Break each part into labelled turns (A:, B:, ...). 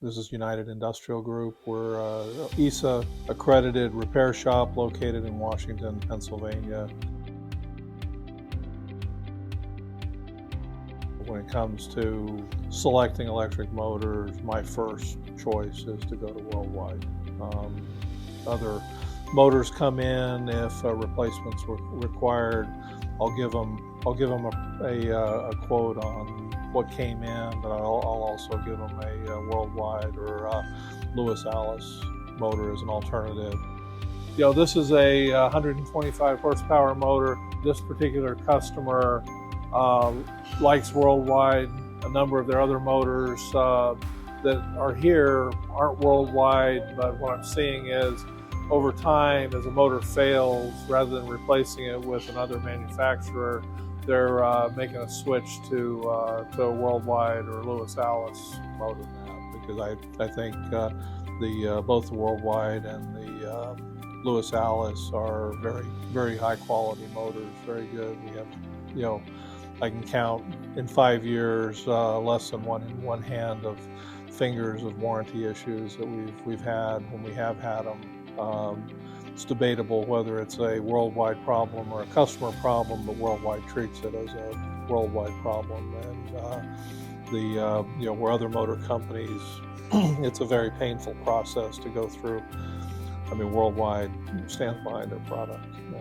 A: This is United Industrial Group. We're EASA-accredited repair shop located in Washington, Pennsylvania. When it comes to selecting electric motors, my first choice is to go to WorldWide. Other motors come in if replacements were required. I'll give them a quote on what came in, but I'll also give them a WorldWide or Allis motor as an alternative. This is a 125 horsepower motor. This particular customer likes WorldWide. A number of their other motors that are here aren't WorldWide, but what I'm seeing is over time, as a motor fails, rather than replacing it with another manufacturer, they're making a switch to a WorldWide or Allis motor now, because I think both the WorldWide and the Allis are very high quality motors, very good. We have, I can count in 5 years less than one hand of fingers of warranty issues that we've had when we have had them. It's debatable whether it's a WorldWide problem or a customer problem, but WorldWide treats it as a WorldWide problem. And where other motor companies, it's a very painful process to go through. I mean, WorldWide stands behind their product, and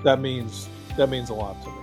A: that means a lot to me.